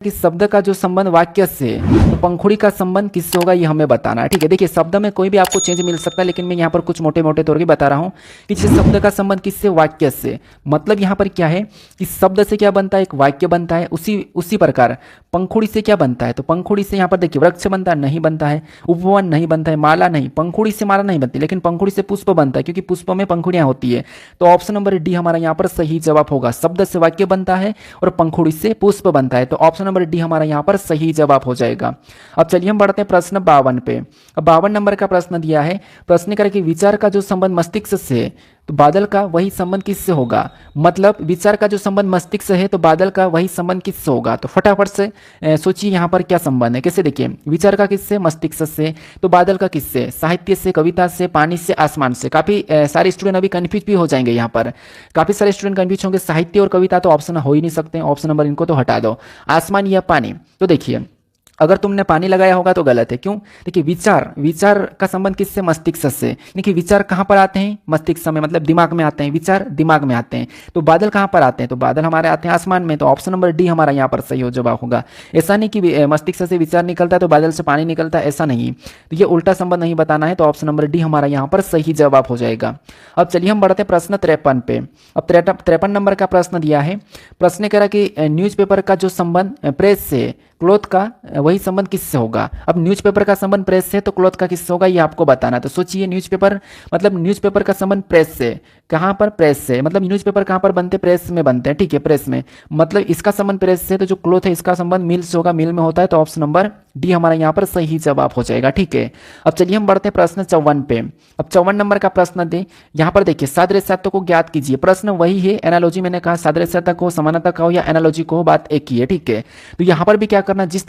कि शब्द का जो संबंध वाक्य से, तो पंखुड़ी का संबंध किससे होगा ये हमें बताना है। ठीक है, देखिए शब्द में कोई भी आपको चेंज मिल सकता है, लेकिन मैं यहाँ पर कुछ मोटे मोटे तौर पे बता रहा हूँ कि जैसे शब्द का संबंध किससे, वाक्य से। मतलब यहाँ पर क्या है कि शब्द से क्या बनता है, एक वाक्य बनता है। उसी प्रकार पंखुड़ी से क्या बनता है, तो पंखुड़ी से यहाँ पर देखिए वृक्ष बनता है, नहीं बनता है। उपवन नहीं बनता है, माला नहीं, पंखुड़ी से माला नहीं बनती, लेकिन पंखुड़ी से पुष्प बनता है, क्योंकि पुष्प में पंखुड़ियाँ होती है। तो ऑप्शन नंबर डी हमारा यहाँ पर सही जवाब होगा। शब्द से वाक्य बनता है और पंखुड़ी से पुष्प बनता है, तो ऑप्शन नंबर डी हमारा यहाँ पर सही जवाब हो जाएगा। अब चलिए हम बढ़ते हैं प्रश्न 52 पे। अब 52 नंबर का प्रश्न दिया है, प्रश्न करे कि विचार का जो संबंध मस्तिष्क से, तो बादल का वही संबंध किससे होगा। मतलब विचार का जो संबंध मस्तिष्क से है, तो बादल का वही संबंध किससे होगा। तो फटाफट से सोचिए यहाँ पर क्या संबंध है। कैसे, देखिए विचार का किससे, मस्तिष्क से, तो बादल का किससे, साहित्य से, कविता से, पानी से, आसमान से। काफी सारे स्टूडेंट अभी कंफ्यूज भी हो जाएंगे यहाँ पर, काफी सारे स्टूडेंट कंफ्यूज होंगे, साहित्य और कविता तो ऑप्शन हो ही नहीं सकते, ऑप्शन नंबर इनको तो हटा दो, आसमान या पानी। तो देखिए अगर तुमने पानी लगाया होगा तो गलत है। क्यों, देखिए विचार का संबंध किससे, मस्तिष्क से। देखिए विचार कहाँ पर आते हैं, मस्तिष्क में, मतलब दिमाग में आते हैं, विचार दिमाग में आते हैं। तो बादल कहाँ पर आते हैं, तो बादल हमारे आते हैं आसमान में। तो ऑप्शन नंबर डी हमारा यहाँ पर सही हो जवाब होगा। ऐसा नहीं कि मस्तिष्क से विचार निकलता है तो बादल से पानी निकलता है, ऐसा नहीं। तो ये उल्टा संबंध नहीं बताना है, तो ऑप्शन नंबर डी हमारा यहाँ पर सही जवाब हो जाएगा। अब चलिए हम बढ़ते हैं प्रश्न 53 पे। अब 53 नंबर का प्रश्न दिया है, प्रश्न कह रहा है कि न्यूज़पेपर का जो संबंध प्रेस से, क्लॉथ का वही संबंध किससे होगा। अब न्यूज़पेपर का संबंध प्रेस से, तो क्लॉथ का किससे होगा ये आपको बताना। तो सोचिए न्यूज़पेपर, मतलब न्यूज़पेपर का संबंध प्रेस से, कहाँ पर, प्रेस से। मतलब न्यूज़पेपर कहाँ पर बनते हैं, प्रेस में बनते हैं। ठीक है, प्रेस में, मतलब इसका संबंध प्रेस से, तो जो क्लॉथ है इसका संबंध मिल से होगा, मिल में होता है। तो ऑप्शन नंबर डी हमारा यहाँ पर सही जवाब हो जाएगा। ठीक है, अब चलिए हम बढ़ते हैं प्रश्न 54 पे। अब 54 नंबर का प्रश्न दे, यहाँ पर देखिए सादृश्यता को ज्ञात कीजिए। प्रश्न वही है, एनालॉजी मैंने कहा, सादृश्यता को, समानता का हो या एनालॉजी को हो, बात एक ही है। ठीक है, तो यहाँ पर भी क्या करना, जिस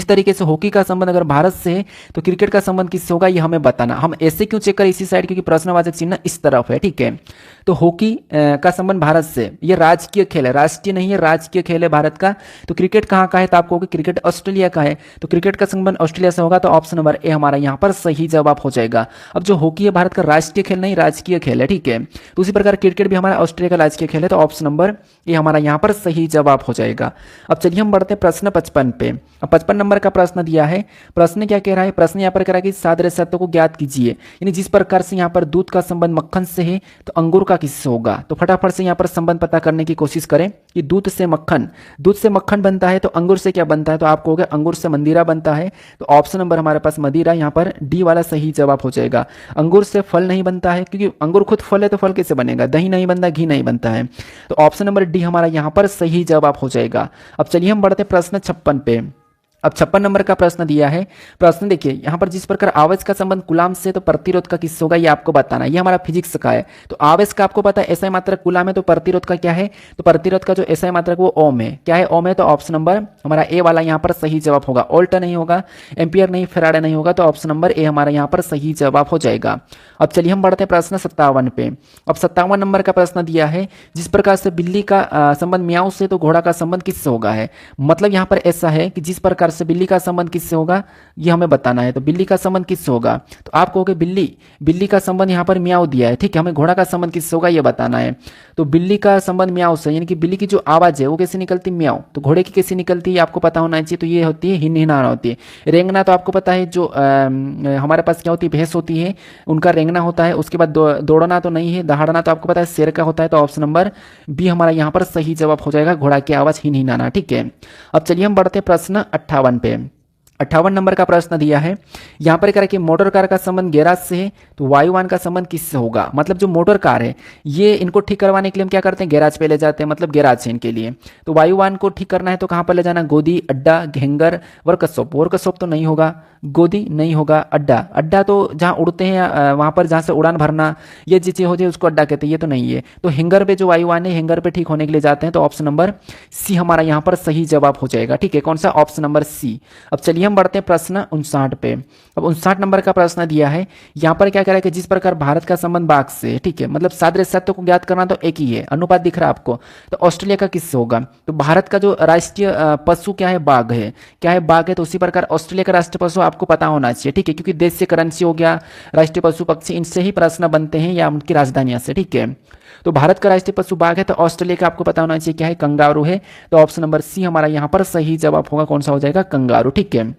तरीके से हॉकी का संबंध अगर भारत से है, तो क्रिकेट का संबंध किससे होगा ये हमें बताना। हम ऐसे क्यों चेक करें इसी साइड, क्योंकि प्रश्नवाचक चिन्ह इस तरफ है। ठीक है, तो हॉकी का संबंध भारत से, ये राजकीय खेल है, राष्ट्रीय नहीं है, राजकीय खेल है भारत का। तो क्रिकेट कहाँ का है, तो आपको क्रिकेट ऑस्ट्रेलिया का है, तो क्रिकेट का संबंध ऑस्ट्रेलिया से होगा। तो ऑप्शन नंबर ए हमारा यहाँ पर सही जवाब हो जाएगा। अब जो हॉकी है भारत का राष्ट्रीय खेल नहीं, राजकीय खेल है। ठीक है, तो उसी प्रकार क्रिकेट भी हमारा ऑस्ट्रेलिया का राजकीय खेल है, तो ऑप्शन नंबर ए हमारा यहाँ पर सही जवाब हो जाएगा। अब चलिए हम बढ़ते हैं प्रश्न 55 पे। अब 55 नंबर का प्रश्न दिया है, प्रश्न क्या कह रहा है, प्रश्न यहाँ पर कह रहा है कि सादृश्यता को ज्ञात कीजिए। यानी जिस प्रकार से यहाँ पर दूध का संबंध मक्खन से है, तो अंगूर का किससे होगा। तो फटाफट से यहाँ पर संबंध पता करने की कोशिश करें कि दूध से मक्खन बनता है, तो अंगूर से क्या बनता है, तो आपको होगा अंगूर से मंदिरा बनता है। तो ऑप्शन नंबर हमारे पास मदिरा, यहाँ पर डी वाला सही जवाब हो जाएगा। अंगूर से फल नहीं बनता है, क्योंकि अंगूर खुद फल है, तो फल कैसे बनेगा, दही नहीं बनता, घी नहीं बनता है। तो ऑप्शन नंबर डी हमारा यहाँ पर सही जवाब हो जाएगा। अब चलिए हम बढ़ते प्रश्न 56 पे। अब 56 नंबर का प्रश्न दिया है, प्रश्न देखिए यहाँ पर जिस प्रकार आवेश का संबंध कूलाम से, तो प्रतिरोध का किससे होगा ये आपको बताना है। ये हमारा फिजिक्स का है। तो आवेश का आपको पता है एसआई मात्रक कूलाम है, तो प्रतिरोध का क्या है, तो प्रतिरोध का जो एसआई मात्रक वो ओम है। क्या है, ओम है। तो ऑप्शन नंबर हमारा ए वाला यहाँ पर सही जवाब होगा। ओल्ट नहीं होगा, एम्पियर नहीं, फैराडे नहीं होगा। तो ऑप्शन नंबर ए हमारा यहाँ पर सही जवाब हो जाएगा। अब चलिए हम बढ़ते हैं प्रश्न 57 पे। अब 57 नंबर का प्रश्न दिया है, जिस प्रकार से बिल्ली का संबंध म्याऊ से, तो घोड़ा का संबंध किससे होगा है। मतलब यहाँ पर ऐसा है कि जिस प्रकार से बिल्ली का संबंध किससे होगा ये हमें बताना है। तो बिल्ली का संबंध किससे होगा, तो आप कहोगे बिल्ली का संबंध यहाँ पर म्याऊ दिया है। ठीक है, हमें घोड़ा का संबंध किससे होगा ये बताना है। तो बिल्ली का संबंध म्याऊ से, यानी कि बिल्ली की जो आवाज है वो कैसे निकलती, म्याऊ। तो घोड़े की कैसे निकलती है आपको पता होना चाहिए। तो ये होती है हिनहिनाना होती है। रेंगना तो आपको पता है, जो हमारे पास क्या होती है, भैंस होती है, उनका रेंगना होता है। उसके बाद दौड़ना तो नहीं है, दहाड़ना तो आपको पता है शेर का होता है। तो ऑप्शन नंबर बी हमारा यहाँ पर सही जवाब हो जाएगा, घोड़ा की आवाज हिनहिनाना। ठीक है, अब चलिए हम बढ़ते प्रश्न 58 पे। 58 नंबर का प्रश्न दिया है, यहाँ पर कह रहा है कि मोटर कार का संबंध गैराज से है, तो वायुवान का संबंध किससे होगा। मतलब जो मोटर कार है ये, इनको ठीक करवाने के लिए हम क्या करते हैं, गैराज पे ले जाते हैं, मतलब गैराज है इनके लिए। तो वायुवान को ठीक करना है तो कहाँ पर ले जाना, गोदी, अड्डा, घेंगर, वर्कशॉप तो नहीं होगा, गोदी नहीं होगा, अड्डा तो जहाँ उड़ते हैं वहाँ पर जहाँ से उड़ान भरना, ये चीज़ें हो जाए उसको अड्डा कहते हैं, ये तो नहीं है। तो हैंगर पे जो वायुवान है हैंगर पे ठीक होने के लिए जाते हैं। तो ऑप्शन नंबर सी हमारा यहाँ पर सही जवाब हो जाएगा। ठीक है, कौन सा, ऑप्शन नंबर सी। अब चलिए हम बढ़ते हैं प्रश्न 59 पे। अब 59 नंबर का प्रश्न दिया है, यहाँ पर क्या कह रहा है कि जिस प्रकार भारत का संबंध बाघ से, ठीक है, मतलब सादृश्यता को ज्ञात करना तो एक ही है, अनुपात दिख रहा है आपको। तो ऑस्ट्रेलिया का किससे होगा, तो भारत का जो राष्ट्रीय पशु क्या है, बाघ है। क्या है, बाघ है। तो उसी प्रकार ऑस्ट्रेलिया का राष्ट्रीय पशु आपको पता होना चाहिए। ठीक है, क्योंकि देश से करेंसी हो गया, राष्ट्रीय पशु पक्षी, इनसे ही प्रश्न बनते हैं या उनकी राजधानियां से। ठीक है, तो भारत का राष्ट्रीय पशु बाघ है, तो ऑस्ट्रेलिया का आपको पता होना चाहिए क्या है, कंगारू है। तो ऑप्शन नंबर सी हमारा यहाँ पर सही जवाब होगा, कौन सा हो जाएगा, कंगारू। ठीक है,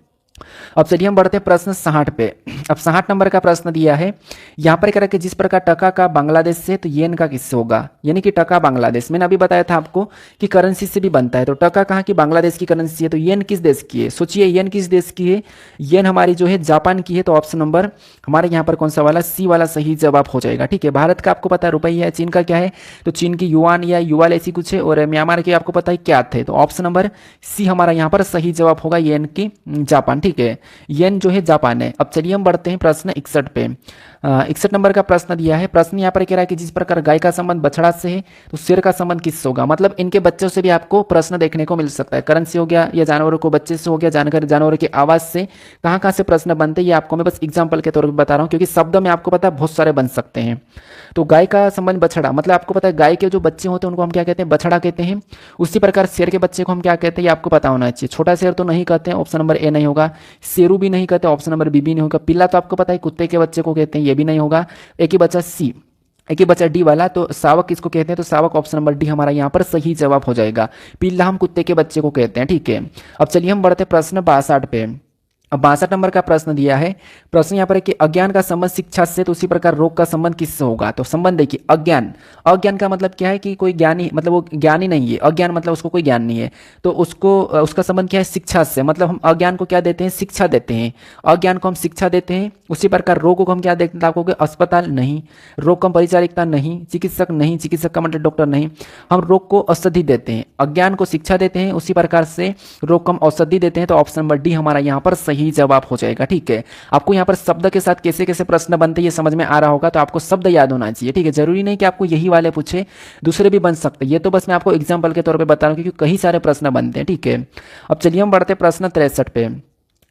अब चलिए हम बढ़ते हैं प्रश्न 60 पे। अब 60 नंबर का प्रश्न दिया है, यहाँ पर कह रहा है कि जिस प्रकार टका का बांग्लादेश से तो येन का किससे होगा, यानी कि टका बांग्लादेश, मैंने अभी बताया था आपको कि करेंसी से भी बनता है। तो टका कहाँ की, बांग्लादेश की करेंसी है। तो येन किस देश की है, सोचिए येन किस देश की है, येन हमारी जो है जापान की है। तो ऑप्शन नंबर हमारे यहाँ पर कौन सा वाला, सी वाला सही जवाब हो जाएगा। ठीक है, भारत का आपको पता है रुपये है, चीन का क्या है, तो चीन की युआन या युवाल ऐसी कुछ है, और म्यांमार की आपको पता है क्या थे। तो ऑप्शन नंबर सी हमारा यहाँ पर सही जवाब होगा, येन की जापान। ठीक है, येन जो है जापान है। अब चलिए हम बढ़ते हैं प्रश्न 61 पे। 61 नंबर का प्रश्न दिया है, प्रश्न यहाँ पर कह रहा है कि जिस प्रकार गाय का संबंध बछड़ा से है तो शेर का संबंध किससे होगा। मतलब इनके बच्चों से भी आपको प्रश्न देखने को मिल सकता है, करण से हो गया या जानवरों को बच्चे से हो गया, जानवरों की आवाज से कहाँ कहाँ से प्रश्न बनते हैं, ये आपको मैं बस एग्जाम्पल के तौर पर बता रहा हूँ, क्योंकि शब्द में आपको पता है बहुत सारे बन सकते हैं। तो गाय का संबंध बछड़ा, मतलब आपको पता है गाय के जो बच्चे होते हैं उनको हम क्या कहते हैं, बछड़ा कहते हैं। उसी प्रकार शेर के बच्चे को हम क्या कहते हैं, ये आपको पता होना चाहिए। छोटा शेर तो नहीं कहते हैं, ऑप्शन नंबर ए नहीं होगा। शेरू भी नहीं कहते, ऑप्शन नंबर बी भी नहीं होगा। पिल्ला तो आपको पता है कुत्ते के बच्चे को कहते हैं, ये भी नहीं होगा। एक ही बच्चा सी, एक ही बच्चा डी वाला, तो शावक किसको कहते हैं, तो शावक ऑप्शन नंबर डी हमारा यहाँ पर सही जवाब हो जाएगा। पिल्ला हम कुत्ते के बच्चे को कहते हैं। ठीक है, अब चलिए हम बढ़ते प्रश्न 62 पे। अब 62 नंबर का प्रश्न दिया है, प्रश्न यहाँ पर है कि अज्ञान का संबंध शिक्षा से तो उसी प्रकार रोग का संबंध किससे होगा। तो संबंध देखिए, अज्ञान, अज्ञान का मतलब क्या है कि कोई ज्ञानी, मतलब वो ज्ञानी नहीं है, अज्ञान मतलब उसको कोई ज्ञान नहीं है, तो उसको उसका संबंध क्या है, शिक्षा से। मतलब हम अज्ञान को क्या देते हैं, शिक्षा देते हैं, अज्ञान को हम शिक्षा देते हैं। उसी प्रकार रोग को हम क्या देते हैं, आपको अस्पताल नहीं, रोग को हम परिचारिकता नहीं, चिकित्सक नहीं, चिकित्सक का मतलब डॉक्टर नहीं, हम रोग को औषधि देते हैं। अज्ञान को शिक्षा देते हैं, उसी प्रकार से रोग को हम औषधि देते हैं। तो ऑप्शन नंबर डी हमारा यहाँ पर सही जवाब हो जाएगा। ठीक है, आपको यहाँ पर शब्द के साथ कैसे कैसे प्रश्न बनते हैं ये समझ में आ रहा होगा, तो आपको शब्द याद होना चाहिए। ठीक है, जरूरी नहीं कि आपको यही वाले पूछे, दूसरे भी बन सकते हैं, ये तो बस मैं आपको एग्जांपल के तौर पे बता रहा हूँ, क्योंकि कई सारे प्रश्न बनते हैं। ठीक है, अब चलिए हम बढ़ते प्रश्न 63 पे।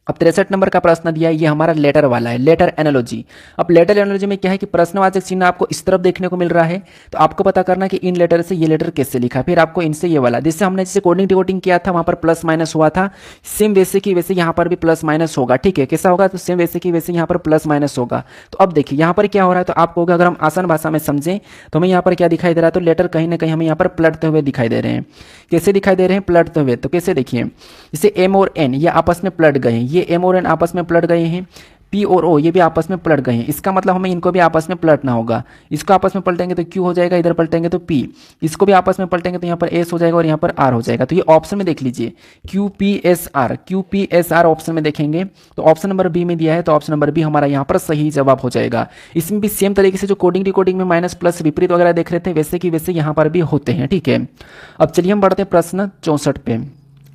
अब 63 नंबर का प्रश्न दिया है, ये हमारा लेटर वाला है, लेटर एनालॉजी। अब लेटर एनालॉजी में क्या है कि प्रश्नवाचक चिन्ह आपको इस तरफ देखने को मिल रहा है, तो आपको पता करना कि इन लेटर से ये लेटर कैसे लिखा, फिर आपको इनसे ये वाला, जिससे हमने जैसे कोडिंग डिकोडिंग किया था वहां पर प्लस माइनस हुआ था, सेम वैसे की वैसे यहाँ पर भी प्लस माइनस होगा। ठीक है, कैसा होगा, तो सेम वैसे की वैसे यहाँ पर प्लस माइनस होगा। तो अब देखिए यहाँ पर क्या हो रहा है, तो आपको अगर हम आसान भाषा में समझें तो हमें यहाँ पर क्या दिखाई दे रहा है, तो लेटर कहीं ना कहीं हमें यहाँ पर पलटते हुए दिखाई दे रहे हैं। कैसे दिखाई दे रहे हैं, पलटते हुए। तो कैसे देखिए, जैसे एम और एन ये आपस में पलट गए हैं, ये एम और एन आपस में पलट गए हैं, पी और ओ ये भी आपस में पलट गए हैं। इसका मतलब हमें इनको भी आपस में पलटना होगा। इसको आपस में पलटेंगे तो क्यू हो जाएगा, इधर पलटेंगे तो पी, इसको भी आपस में पलटेंगे तो यहाँ पर एस हो जाएगा और यहाँ पर आर हो जाएगा। तो ये ऑप्शन में देख लीजिए, Q P S R, Q P S R option में देखेंगे तो ऑप्शन नंबर बी में दिया है, तो ऑप्शन नंबर बी हमारा यहाँ पर सही जवाब हो जाएगा। इसमें भी सेम तरीके से जो कोडिंग डिकोडिंग में माइनस प्लस विपरीत वगैरह देख रहे थे, वैसे कि वैसे यहाँ पर भी होते हैं। ठीक है, अब चलिए हम बढ़ते हैं प्रश्न 64 पे।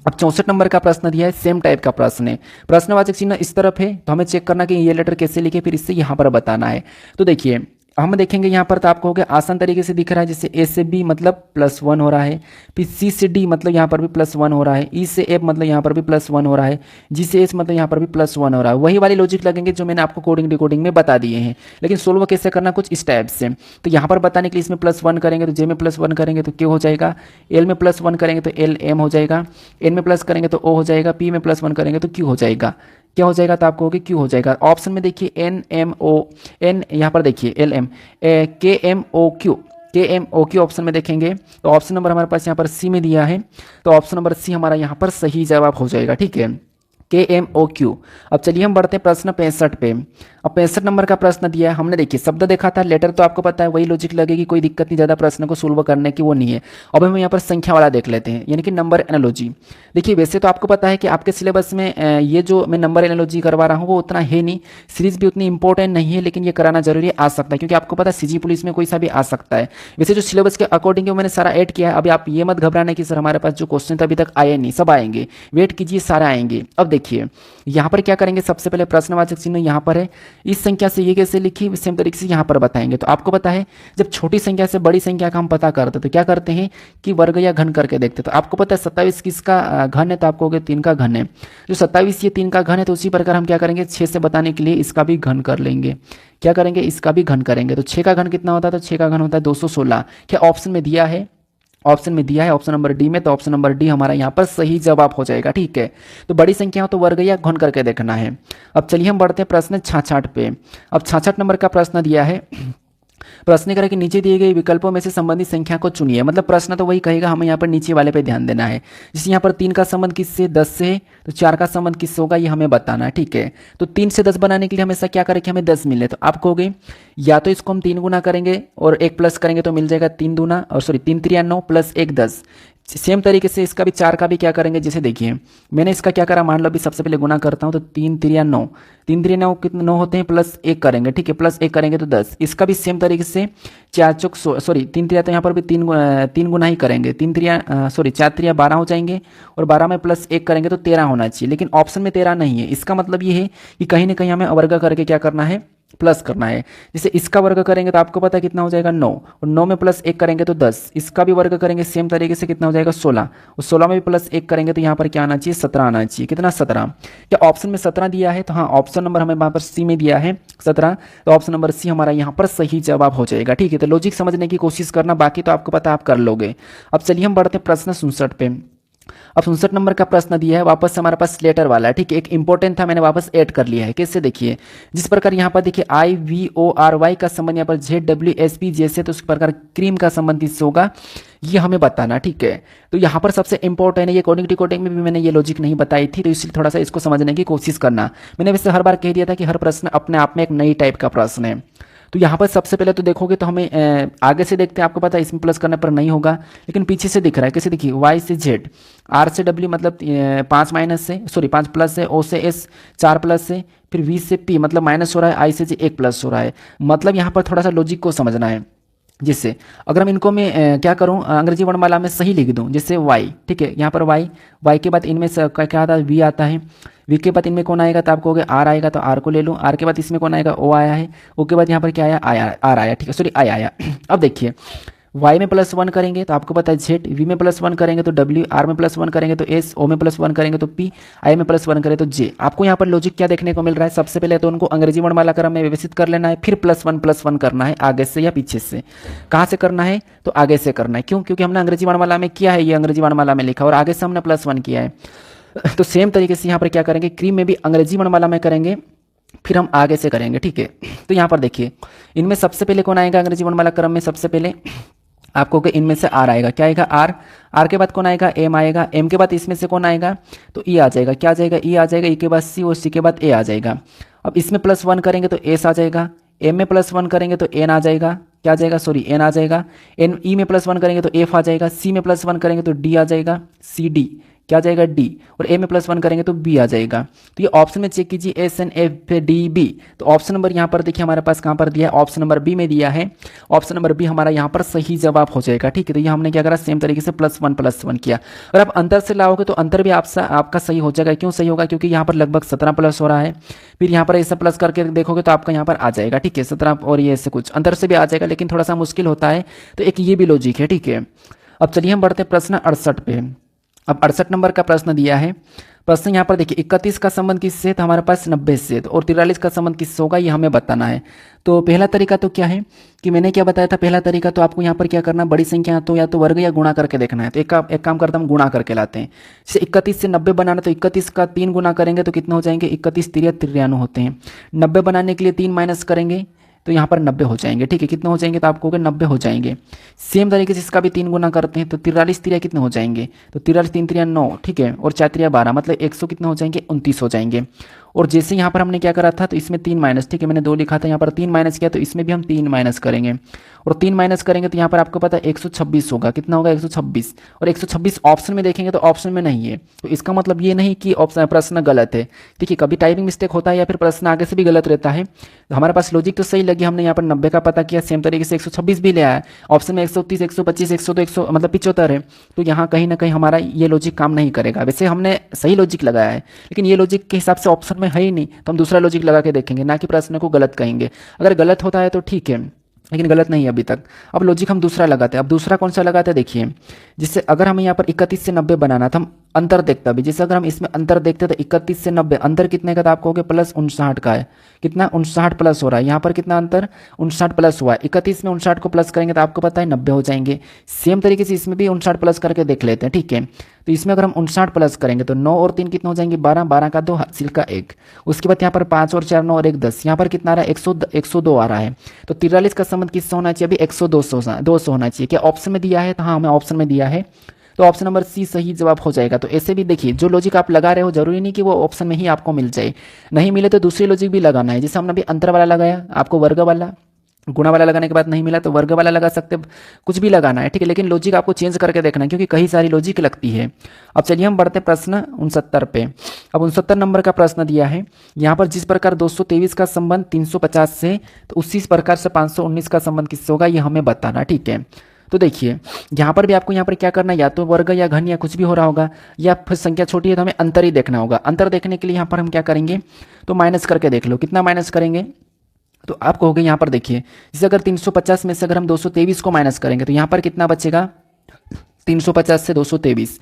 अब 64 नंबर का प्रश्न दिया है, सेम टाइप का प्रश्न है, प्रश्नवाचक चिन्ह इस तरफ है, तो हमें चेक करना कि ये लेटर कैसे लिखे, फिर इससे यहाँ पर बताना है। तो देखिए हम देखेंगे यहाँ पर, तो आपको हो गया आसान तरीके से दिख रहा है, जैसे ए से बी मतलब +1 हो रहा है, फिर सी से डी मतलब यहाँ पर भी +1 हो रहा है, ई से एफ मतलब यहाँ पर भी +1 हो रहा है, जी से एच मतलब यहाँ पर भी +1 हो रहा है। वही वाली लॉजिक लगेंगे जो मैंने आपको कोडिंग डिकोडिंग में बता दिए हैं, लेकिन सोल्व कैसे करना कुछ इस टाइप से। तो यहाँ पर बताने के लिए इसमें +1 करेंगे तो जे में +1 करेंगे तो क्यू हो जाएगा, एल में +1 करेंगे तो एल एम हो जाएगा, एन में प्लस करेंगे तो ओ हो जाएगा, पी में +1 करेंगे तो क्यू हो जाएगा। क्या हो जाएगा, तो आपको होगी क्यू हो जाएगा। ऑप्शन में देखिए एन एम ओ एन, यहाँ पर देखिए एल एम के एम ओ क्यू ऑप्शन में देखेंगे तो ऑप्शन नंबर हमारे पास यहाँ पर सी में दिया है, तो ऑप्शन नंबर सी हमारा यहाँ पर सही जवाब हो जाएगा। ठीक है, KMOQ। अब चलिए हम बढ़ते हैं प्रश्न 65 पे। अब 65 नंबर का प्रश्न दिया है, हमने देखिए शब्द देखा था, लेटर तो आपको पता है वही लॉजिक लगेगी, कोई दिक्कत नहीं, ज़्यादा प्रश्न को सोल्व करने की वो नहीं है। अब हम यहाँ पर संख्या वाला देख लेते हैं, यानी कि नंबर एनालॉजी। देखिए वैसे तो आपको पता है कि आपके सिलेबस में ये जो मैं नंबर एनालॉजी करवा रहा हूँ वो उतना है नहीं, सीरीज भी उतनी इंपॉर्टेंट नहीं है, लेकिन ये कराना जरूरी आ सकता है, क्योंकि आपको पता है सीजी पुलिस में कोई सा भी आ सकता है। वैसे जो सिलेबस के अकॉर्डिंग मैंने सारा ऐड किया है, अभी आप ये मत घबराना कि सर हमारे पास जो क्वेश्चन अभी तक आए नहीं, सब आएंगे, वेट कीजिए, सारे आएंगे। अब देखिए यहाँ पर क्या करेंगे, सबसे पहले प्रश्नवाचक चिन्ह यहाँ पर है, इस संख्या से ये कैसे लिखी सेम तरीके से यहाँ पर बताएंगे। तो आपको पता है जब छोटी संख्या से बड़ी संख्या का हम पता करते तो क्या करते हैं कि वर्ग या घन करके देखते। तो आपको पता है 27 किसका घन है, तो आपको हो गया 3 का घन है, जो 27 ये 3 का घन है, तो उसी प्रकार हम क्या करेंगे 6 से बताने के लिए इसका भी घन कर लेंगे। क्या करेंगे, इसका भी घन करेंगे। तो 6 का घन कितना होता है, तो 6 का घन होता है 216। क्या ऑप्शन में दिया है, ऑप्शन में दिया है ऑप्शन नंबर डी में, तो ऑप्शन नंबर डी हमारा यहाँ पर सही जवाब हो जाएगा। ठीक है, तो बड़ी संख्या हो तो वर्ग या घन करके देखना है। अब चलिए हम बढ़ते हैं प्रश्न 66 पे। अब 66 नंबर का प्रश्न दिया है, प्रश्न करें कि नीचे दिए गए विकल्पों में से संबंधित संख्या को चुनिए। मतलब प्रश्न तो वही कहेगा, हमें यहाँ पर नीचे वाले पे ध्यान देना है। जैसे यहाँ पर 3 का संबंध किससे, 10 से है, तो 4 का संबंध किससे होगा ये हमें बताना है। ठीक है, तो 3 से 10 बनाने के लिए हमेशा क्या करें कि हमें 10 मिले, तो आप कहोगे या तो इसको हम 3 गुना करेंगे और 1 प्लस करेंगे तो मिल जाएगा 3 दूना, और सॉरी 3 3 9 प्लस 1 10। सेम तरीके से इसका भी 4 का भी क्या करेंगे, जैसे देखिए मैंने इसका क्या करा, मान लो अभी सबसे पहले गुना करता हूँ, तो 3 3 9, 3 3 9 कितने 9 होते हैं, प्लस 1 करेंगे। ठीक है, प्लस 1 करेंगे तो 10। इसका भी सेम तरीके से 4 चौक सॉरी 3 3 तो यहाँ पर भी 3 गुना ही करेंगे, 3 3 सॉरी 4 3 12 हो जाएंगे, और 12 में प्लस 1 करेंगे तो 13 होना चाहिए, लेकिन ऑप्शन में 13 नहीं है। इसका मतलब ये है कि कहीं ना कहीं हमें वर्ग करके क्या करना है, प्लस करना है। जैसे इसका वर्ग करेंगे तो आपको पता है कितना हो जाएगा 9, और 9 में प्लस 1 करेंगे तो 10। इसका भी वर्ग करेंगे सेम तरीके से, कितना हो जाएगा 16, और 16 में भी प्लस 1 करेंगे तो यहाँ पर क्या आना चाहिए, 17 आना चाहिए। कितना 17, क्या ऑप्शन में 17 दिया है, तो हाँ ऑप्शन नंबर हमें वहाँ पर सी में दिया है 17, तो ऑप्शन नंबर सी हमारा यहाँ पर सही जवाब हो जाएगा। ठीक है, तो लॉजिक समझने की कोशिश करना, बाकी तो आपको पता आप कर लोगे। अब चलिए हम बढ़ते हैं प्रश्न 67 पे। अब 67 नंबर का प्रश्न दिया है, वापस से हमारे पास लेटर वाला है। ठीक है, एक इंपॉर्टेंट था, मैंने वापस ऐड कर लिया है। कैसे देखिए, जिस प्रकार यहाँ पर देखिए IVORY का संबंध यहाँ पर ZWSP जैसे, तो उस प्रकार क्रीम का संबंध इससे होगा, ये हमें बताना। ठीक है, तो यहाँ पर सबसे इंपॉर्टेंट है, ये कोडिंग डिकोडिंग में भी मैंने ये लॉजिक नहीं बताई थी, तो इसलिए थोड़ा सा इसको समझने की कोशिश करना। मैंने वैसे हर बार कह दिया था कि हर प्रश्न अपने आप में एक नई टाइप का प्रश्न है। तो यहाँ पर सबसे पहले तो देखोगे तो हमें आगे से देखते हैं, आपको पता है इसमें प्लस करने पर नहीं होगा, लेकिन पीछे से दिख रहा है। कैसे देखिए, Y से Z, R से W मतलब 5 माइनस से, सॉरी 5 प्लस से, O से S 4 प्लस से, फिर V से P मतलब माइनस हो रहा है, I से J 1 प्लस हो रहा है। मतलब यहाँ पर थोड़ा सा लॉजिक को समझना है। जिससे अगर हम इनको मैं क्या करूं, अंग्रेजी वर्णमाला में सही लिख दूं, जैसे वाई। ठीक है, यहाँ पर वाई के बाद इनमें क्या आता है, वी आता है, वी के बाद इनमें कौन आएगा, तो आपको हो गया आर आएगा, तो आर को ले लो। आर के बाद इसमें कौन आएगा, ओ आया है। ओ के बाद यहाँ पर क्या आया, आर आया। ठीक है, सॉरी आई आया। अब देखिए वाई में +1 करेंगे तो आपको पता है जेड, वी में +1 करेंगे तो डब्ल्यू, आर में +1 करेंगे तो एस, ओ में +1 करेंगे तो पी, आई में +1 करें तो जे। आपको यहाँ पर लॉजिक क्या देखने को मिल रहा है, सबसे पहले तो उनको अंग्रेजी वर्णमाला क्रम में व्यवस्थित कर लेना है, फिर +1 करना है आगे से या पीछे से। कहाँ से करना है, तो आगे से करना है। क्यों, क्योंकि हमने अंग्रेजी वर्णमाला में किया है, ये अंग्रेजी वर्णमाला में लिखा और आगे से हमने +1 किया है। तो सेम तरीके से यहाँ पर क्या करेंगे, क्रीम में भी अंग्रेजी वर्णमाला में करेंगे, फिर हम आगे से करेंगे। ठीक है, तो यहाँ पर देखिए इनमें सबसे पहले कौन आएगा अंग्रेजी वर्णमाला क्रम में, सबसे पहले आपको कि इनमें से आर आएगा। क्या आएगा, आर। आर के बाद कौन आएगा, एम आएगा। एम के बाद इसमें से कौन आएगा, तो ई आ जाएगा। क्या आ जाएगा, ई आ जाएगा। ई के बाद सी, और सी के बाद ए आ जाएगा। अब इसमें +1 करेंगे तो एस आ जाएगा। एम में +1 करेंगे तो एन आ जाएगा। क्या आ जाएगा, सॉरी एन आ जाएगा। एन ई में +1 करेंगे तो एफ आ जाएगा। सी में +1 करेंगे तो डी आ जाएगा, सी डी। क्या आ जाएगा, डी। और ए में +1 करेंगे तो बी आ जाएगा। तो ये ऑप्शन में चेक कीजिए, S N F D B. तो ऑप्शन नंबर यहाँ पर देखिए हमारे पास कहाँ पर दिया है, ऑप्शन नंबर बी में दिया है। ऑप्शन नंबर बी हमारा यहाँ पर सही जवाब हो जाएगा। ठीक है, तो ये हमने क्या करा, सेम तरीके से +1 किया। अगर आप अंतर से लाओगे तो अंतर भी आपका सही हो जाएगा। क्यों सही होगा, क्योंकि यहाँ पर लगभग 17 प्लस हो रहा है। फिर यहाँ पर ऐसा प्लस करके देखोगे तो आपका यहाँ पर आ जाएगा। ठीक है, 17 और ये ऐसे कुछ अंतर से भी आ जाएगा, लेकिन थोड़ा सा मुश्किल होता है। तो एक ये भी लॉजिक है। ठीक है, अब चलिए हम बढ़ते हैं प्रश्न 68 पे। अब 68 नंबर का प्रश्न दिया है। प्रश्न यहाँ पर देखिए 31 का संबंध किससे, तो हमारे पास 90 से, और 43 का संबंध किससे होगा ये हमें बताना है। तो पहला तरीका तो क्या है कि मैंने क्या बताया था, पहला तरीका तो आपको यहाँ पर क्या करना, बड़ी संख्या तो या तो वर्ग या गुणा करके देखना है। तो एक काम करता हम गुणा करके लाते हैं। जैसे 31 से 90 बनाना, तो 31 का 3 गुना करेंगे तो कितना हो जाएंगे, 31 3 93 होते हैं। 90 बनाने के लिए 3 माइनस करेंगे तो यहाँ पर 90 हो जाएंगे। ठीक है, कितने हो जाएंगे, तो आपको 90 हो जाएंगे। सेम तरीके से इसका भी 3 गुना करते हैं तो 43 3 कितने हो जाएंगे, तो 43 3 3 9। ठीक है, और 4 3 12 मतलब 100 कितने हो जाएंगे, 29 हो जाएंगे। और जैसे यहाँ पर हमने क्या करा था, तो इसमें 3 माइनस, ठीक है मैंने 2 लिखा था, यहाँ पर 3 माइनस किया, तो इसमें भी हम 3 माइनस करेंगे। और 3 माइनस करेंगे तो यहाँ पर आपको पता है 126 होगा। कितना होगा, 126। और 126 ऑप्शन में देखेंगे तो ऑप्शन में नहीं है, तो इसका मतलब ये नहीं कि ऑप्शन प्रश्न गलत है। देखिए कभी टाइपिंग मिस्टेक होता है या फिर प्रश्न आगे से भी गलत रहता है। तो हमारे पास लॉजिक तो सही लगी, हमने यहाँ पर 90 का पता किया, सेम तरीके से 126 भी ले आया। ऑप्शन में 130 125 102 100 मतलब 75 है। तो यहाँ कहीं ना कहीं हमारा ये लॉजिक काम नहीं करेगा। वैसे हमने सही लॉजिक लगाया है, लेकिन ये लॉजिक के हिसाब से ऑप्शन में है ही नहीं, तो हम दूसरा लॉजिक लगा के देखेंगे, ना कि प्रश्न को गलत कहेंगे। अगर गलत होता है तो ठीक है, लेकिन गलत नहीं है अभी तक। अब लॉजिक हम दूसरा लगाते हैं। अब दूसरा कौन सा लगाते हैं, देखिए जिससे अगर हमें यहाँ पर 31 से 90 बनाना था, हम अंतर देखता भी, जैसे अगर हम इसमें अंतर देखते तो 31 से 90 अंतर कितने का था, आप कहोगे प्लस 59 का है, कितना 59 प्लस हो रहा है, यहाँ पर कितना अंतर 59 प्लस हुआ है, 31 में 59 को प्लस करेंगे तो आपको पता है 90 हो जाएंगे। सेम तरीके से इसमें भी 59 प्लस करके देख लेते हैं, ठीक है। तो इसमें अगर हम 59 प्लस करेंगे तो 9 और 3 कितना हो जाएंगे 12, 12 का 2 हासिल का 1, उसके बाद यहाँ पर 5 और 4 9 और 1 10, यहाँ पर कितना आ रहा है 102 आ रहा है। तो 43 का संबंध किससे होना चाहिए, अभी 102 होना चाहिए। क्या ऑप्शन में दिया है, तो हाँ हमें ऑप्शन में दिया है, तो ऑप्शन नंबर सी सही जवाब हो जाएगा। तो ऐसे भी देखिए जो लॉजिक आप लगा रहे हो जरूरी नहीं कि वो ऑप्शन में ही आपको मिल जाए, नहीं मिले तो दूसरी लॉजिक भी लगाना है। जैसे हमने अभी अंतर वाला लगाया, आपको वर्ग वाला गुणा वाला लगाने के बाद नहीं मिला तो वर्ग वाला लगा सकते, कुछ भी लगाना है, ठीक है। लेकिन लॉजिक आपको चेंज करके देखना है क्योंकि कई सारी लॉजिक लगती है। अब चलिए हम बढ़ते प्रश्न 69 पे। अब 69 नंबर का प्रश्न दिया है, यहाँ पर जिस प्रकार 223 का संबंध 350 से, तो उसी प्रकार से 519 का संबंध किससे होगा, ये हमें बताना, ठीक है। तो देखिए यहाँ पर भी आपको यहाँ पर क्या करना है, या तो वर्ग या घन या कुछ भी हो रहा होगा, या फिर संख्या छोटी है तो हमें अंतर ही देखना होगा। अंतर देखने के लिए यहाँ पर हम क्या करेंगे, तो माइनस करके देख लो, कितना माइनस करेंगे, तो आप कहोगे यहाँ पर देखिए जैसे अगर 350 में से अगर हम 223 को माइनस करेंगे तो यहाँ पर कितना बचेगा, 350 से 223,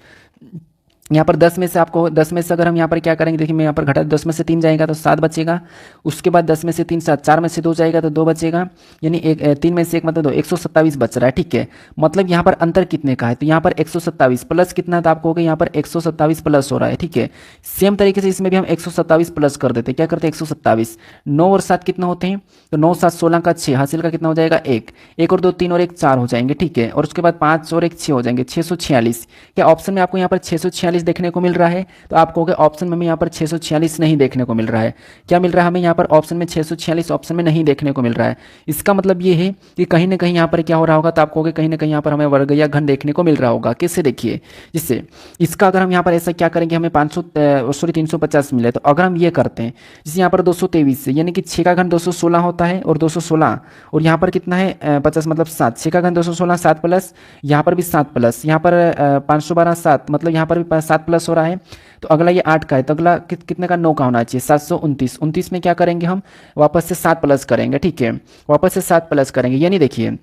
यहाँ पर 10 में से आपको 10 में से अगर हम यहाँ पर क्या करेंगे, देखिए मैं यहाँ पर घटा 10 में से 3 जाएगा तो 7 बचेगा, उसके बाद 10 में से 3 7, 4 में से 2 जाएगा तो 2 बचेगा, यानी 3 में से 1 मतलब 2, 127 बच रहा है, ठीक है। मतलब यहाँ पर अंतर कितने का है, तो यहाँ पर 127 प्लस कितना था, आपको यहाँ पर 127 प्लस हो रहा है, ठीक है। सेम तरीके से इसमें भी हम 127 प्लस कर देते, क्या करते हैं 127, 9 और 7 कितना होते हैं, तो 9 7 16 का 6, हासिल का कितना हो जाएगा 1, 1 और 2 3 और 1 4 हो जाएंगे, ठीक है। और उसके बाद 5 और 1 6 हो जाएंगे, 646। क्या ऑप्शन में आपको यहाँ पर 646 देखने को मिल रहा है, तो आप कहोगे ऑप्शन में हमें यहाँ पर 646 नहीं देखने को मिल रहा है। क्या मिल रहा है हमें यहाँ पर ऑप्शन में 646 ऑप्शन में नहीं देखने को मिल रहा है। इसका मतलब ये है कि कहीं ना कहीं यहाँ पर क्या हो रहा होगा, तो आप कहोगे कहीं ना कहीं यहाँ पर हमें वर्ग या घन देखने को मिल रहा होगा। किससे, देखिए जिससे इसका अगर हम यहाँ पर ऐसा क्या करेंगे, हमें 350 मिले, तो अगर हम ये करते हैं जैसे यहाँ पर 223 से, यानी कि 6 का घन 216 होता है और 216 और यहाँ पर कितना है 50 मतलब 7, 6 का घन 216 7 प्लस यहाँ पर भी 7 प्लस यहाँ पर 512 7 मतलब यहाँ पर भी 7 प्लस हो रहा है। तो अगला ये 8 का है, तो अगला कितने का 9 का होना चाहिए 729, 29 में क्या करेंगे हम वापस से 7 प्लस करेंगे, ठीक है, वापस से 7 प्लस करेंगे, यानी देखिए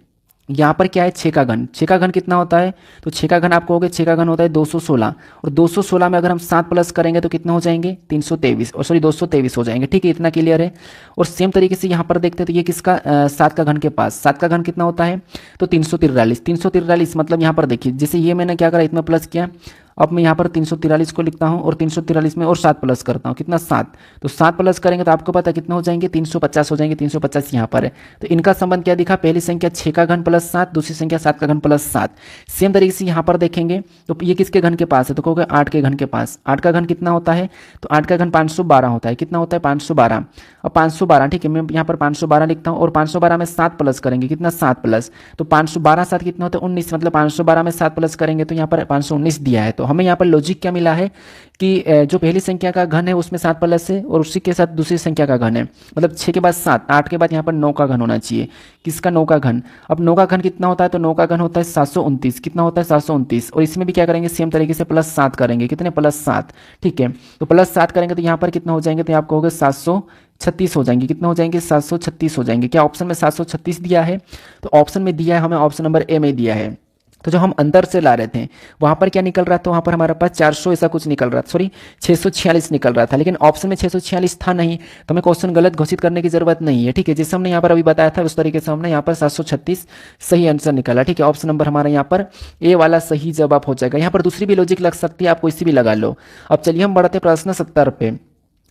यहाँ पर क्या है 6 का घन, 6 का घन कितना होता है, तो 6 का घन आप कहोगे 6 का घन होता है 216 और 216 में अगर हम 7 प्लस करेंगे तो कितना हो जाएंगे 323 और सॉरी 223 हो जाएंगे, ठीक है, इतना क्लियर है। और सेम तरीके से यहाँ पर देखते हैं तो ये किसका 7 का घन के पास, 7 का घन कितना होता है तो 343, 343 मतलब यहाँ पर देखिए जैसे ये मैंने क्या करा इतना प्लस किया, अब मैं यहाँ पर 343 को लिखता हूँ और 343 में और 7 प्लस करता हूँ, कितना 7, तो 7 प्लस करेंगे तो आपको पता है कितना हो जाएंगे 350 हो जाएंगे, 350 यहाँ पर है। तो इनका संबंध क्या दिखा, पहली संख्या 6 का घन प्लस 7, दूसरी संख्या 7 का घन प्लस 7। सेम तरीके से यहाँ पर देखेंगे तो ये किसके घन के पास है, तो कहोगे 8 के घन के पास, 8 का घन कितना होता है, तो 8 का घन 512 होता है, कितना होता है 512, अब 512 ठीक है, मैं यहाँ पर 512 लिखता हूँ और 512 में 7 प्लस करेंगे, कितना 7 प्लस, तो 512 7 कितना होता है 19, मतलब 512 में 7 प्लस करेंगे तो यहाँ पर 519 दिया है। तो हमें यहाँ पर लॉजिक क्या मिला है कि जो पहली संख्या का घन है उसमें 7 प्लस है और उसी के साथ दूसरी संख्या का घन है, मतलब 6 के बाद 7, 8 के बाद यहाँ पर 9 का घन होना चाहिए, किसका 9 का घन। अब 9 का घन कितना होता है, तो 9 का घन होता है 729, कितना होता है 729, और इसमें भी क्या करेंगे सेम तरीके से प्लस 7 करेंगे, कितने प्लस 7, ठीक है। तो प्लस 7 करेंगे तो यहाँ पर कितना हो जाएंगे, तो आप कहोगे 736 हो जाएंगे, कितना हो जाएंगे 736 हो जाएंगे। क्या ऑप्शन में 736 दिया है, तो ऑप्शन में दिया है हमें, ऑप्शन नंबर ए में दिया है। तो जो हम अंतर से ला रहे थे वहाँ पर क्या निकल रहा था, वहाँ पर हमारे पास 400 ऐसा कुछ निकल रहा था, सॉरी 646 निकल रहा था, लेकिन ऑप्शन में 646 था नहीं, तो हमें क्वेश्चन गलत घोषित करने की जरूरत नहीं है, ठीक है। जैसे हमने यहाँ पर अभी बताया था उस तरीके से हमने यहाँ पर 736 सही आंसर निकाला, ठीक है। ऑप्शन नंबर हमारा यहाँ पर ए वाला सही जवाब हो जाएगा। यहाँ पर दूसरी भी लॉजिक लग सकती है, आप कोई सी भी लगा लो। अब चलिए हम बढ़ते प्रश्न 70 पे।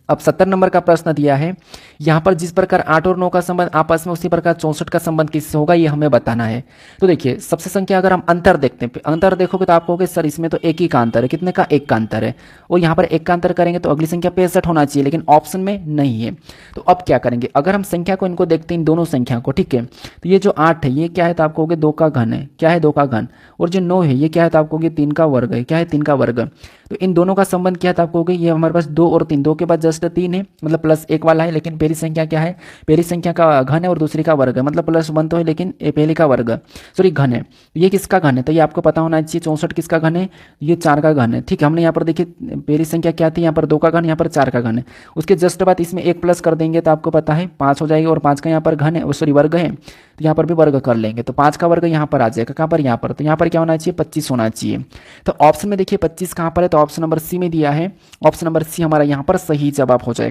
अब 70 नंबर का प्रश्न दिया है, यहाँ पर जिस प्रकार 8 और 9 का संबंध आपस में उसी प्रकार 64 का संबंध किससे होगा, ये हमें बताना है। तो देखिए सबसे संख्या अगर हम अंतर देखते हैं, अंतर देखोगे तो आप कहोगे सर इसमें तो एक ही का अंतर है, कितने का 1 का अंतर है, और यहाँ पर 1 का अंतर करेंगे तो अगली संख्या 65 होना चाहिए, लेकिन ऑप्शन में नहीं है। तो अब क्या करेंगे, अगर हम संख्या को इनको देखते हैं इन दोनों संख्या को, ठीक है, तो ये जो 8 है ये क्या है, तो आप कहोगे 2 का घन है, क्या है 2 का घन, और जो 9 है ये क्या है, तो आप कहोगे 3 का वर्ग है, क्या है 3 का वर्ग। तो इन दोनों का संबंध क्या था, आप कहोगे ये हमारे पास 2 और 3, 2 के बाद जस्ट 3 है, मतलब प्लस 1 वाला है, लेकिन पहली संख्या क्या है, पहली संख्या का घन है और दूसरी का वर्ग है, मतलब प्लस 1 तो है लेकिन पहले का वर्ग सॉरी घन है। ये किसका घन है, तो ये आपको पता होना चाहिए 64 किसका घन है, ये 4 का घन है, ठीक है। हमने यहाँ पर देखिए पहली संख्या क्या थी, यहाँ पर 2 का घन, यहाँ पर 4 का घन है, उसके जस्ट बाद इसमें 1 प्लस कर देंगे तो आपको पता है 5 हो जाएगी, और 5 का यहाँ पर घन है सॉरी वर्ग है, तो यहाँ पर भी वर्ग कर लेंगे, तो 5 का वर्ग यहाँ पर आ जाएगा, कहाँ पर, यहाँ पर, तो यहाँ पर क्या होना चाहिए, 25 होना चाहिए। तो ऑप्शन में देखिए 25 कहाँ पर है, तो ऑप्शन नंबर सी में दिया है, ऑप्शन नंबर सी हमारा यहाँ पर सही जवाब हो जाएगा।